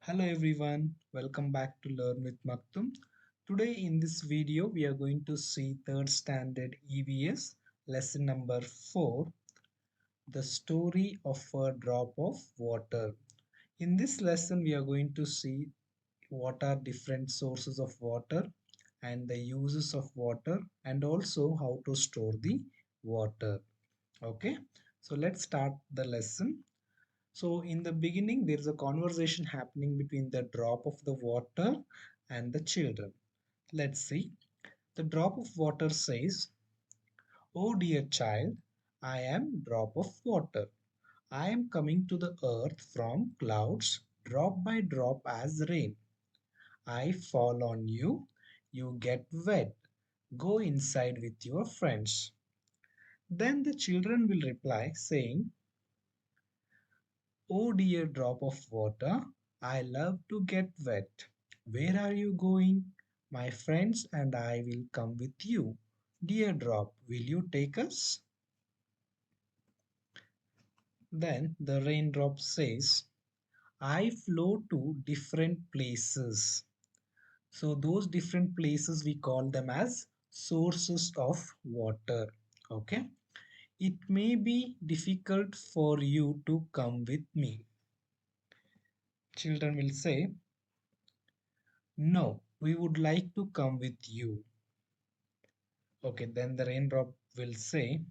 Hello everyone, welcome back to Learn with Maktum. Today in this video we are going to see 3rd standard EVS lesson number 4, the story of a drop of water. In this lesson we are going to see what are different sources of water and the uses of water and also how to store the water. Okay, so let's start the lesson. So in the beginning, there is a conversation happening between the drop of the water and the children. Let's see. The drop of water says, "Oh dear child, I am drop of water. I am coming to the earth from clouds, drop by drop as rain. I fall on you, you get wet. Go inside with your friends." Then the children will reply saying, "Oh dear drop of water, I love to get wet. Where are you going? My friends and I will come with you. Dear drop, will you take us?" Then the raindrop says, "I flow to different places." So those different places we call them as sources of water. Okay. It may be difficult for you to come with me. Children will say, "No, we would like to come with you." Okay, then the raindrop will say,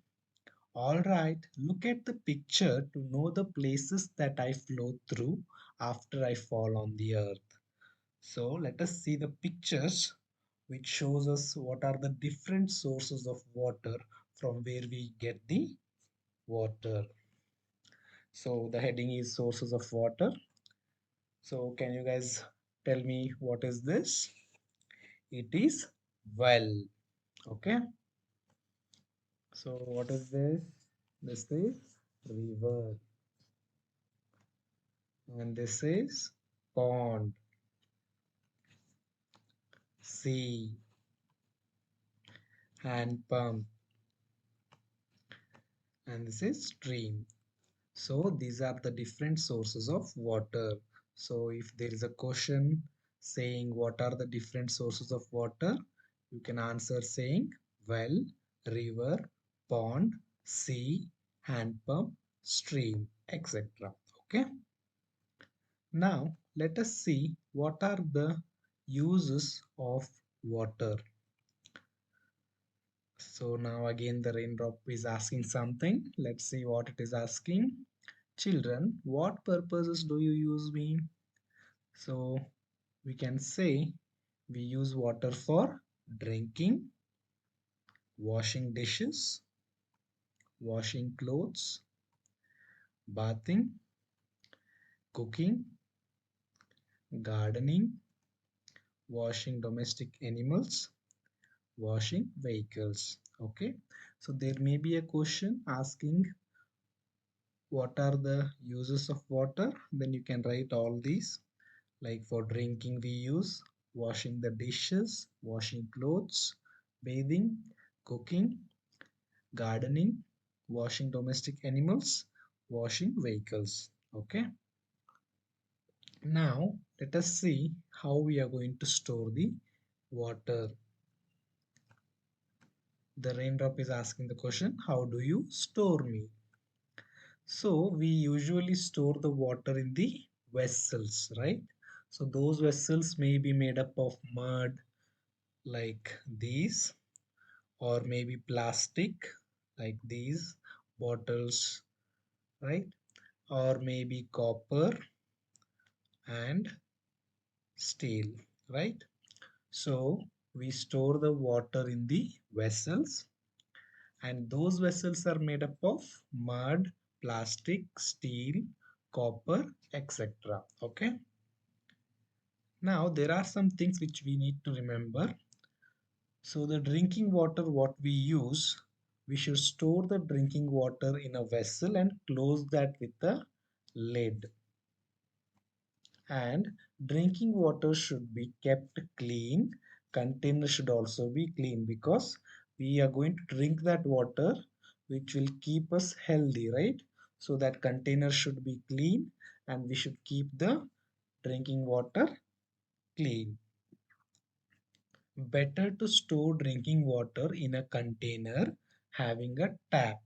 "All right, look at the picture to know the places that I flow through after I fall on the earth." So let us see the pictures which shows us what are the different sources of water from where we get the water. So the heading is sources of water. So can you guys tell me what is this? It is well. Okay. So what is this? This is river, and this is pond, sea, hand pump, and this is stream. So these are the different sources of water. So if there is a question saying what are the different sources of water, you can answer saying well, river, pond, sea, hand pump, stream, etc. Okay. Now, let us see what are the uses of water. So now again the raindrop is asking something. Let's see what it is asking. "Children, what purposes do you use me?" So we can say we use water for drinking, washing dishes, washing clothes, bathing, cooking, gardening, washing domestic animals, washing vehicles. Okay, so there may be a question asking what are the uses of water. Then you can write all these, like for drinking we use washing the dishes, washing clothes, bathing, cooking, gardening, washing domestic animals, washing vehicles. Okay, now let us see how we are going to store the water. The raindrop is asking the question, how do you store me? So we usually store the water in the vessels, right? So those vessels may be made up of mud like these, or maybe plastic like these bottles, right? Or maybe copper and steel, right? So we store the water in the vessels, and those vessels are made up of mud, plastic, steel, copper, etc. Okay. Now there are some things which we need to remember. So the drinking water what we use, we should store the drinking water in a vessel and close that with a lid. And drinking water should be kept clean. Container should also be clean because we are going to drink that water which will keep us healthy, right? So that container should be clean and we should keep the drinking water clean. Better to store drinking water in a container having a tap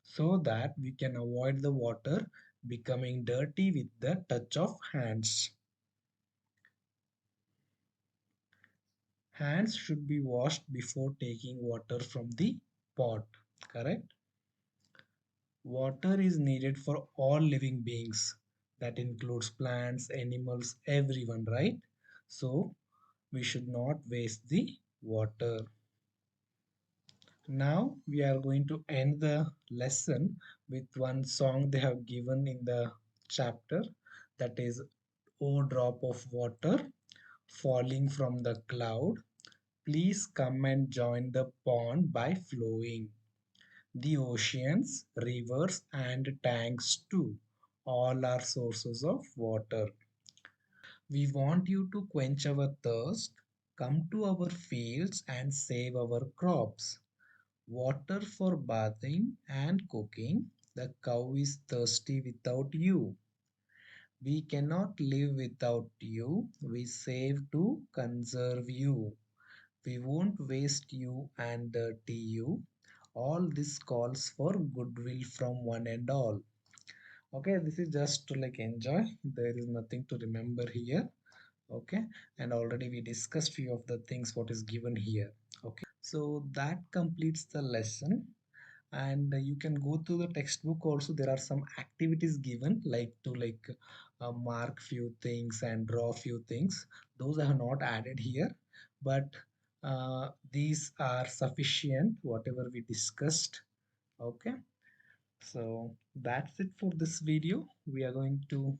so that we can avoid the water becoming dirty with the touch of hands. Hands should be washed before taking water from the pot, correct? Water is needed for all living beings. That includes plants, animals, everyone, right? So we should not waste the water. Now we are going to end the lesson with one song they have given in the chapter, that is O drop of water falling from the cloud, please come and join the pond by flowing. The oceans, rivers, and tanks too, all are sources of water. We want you to quench our thirst, come to our fields and save our crops. Water for bathing and cooking. The cow is thirsty without you. We cannot live without you. We save to conserve you. We won't waste you and dirty you. All this calls for goodwill from one and all. Okay, this is just to like enjoy. There is nothing to remember here. Okay, and already we discussed few of the things what is given here. Okay, so that completes the lesson. And you can go to the textbook also. There are some activities given like to mark few things and draw few things. Those I have not added here, but these are sufficient whatever we discussed. Okay, so that's it for this video. We are going to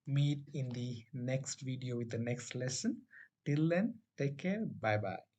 meet in the next video with the next lesson. Till then, take care. Bye bye.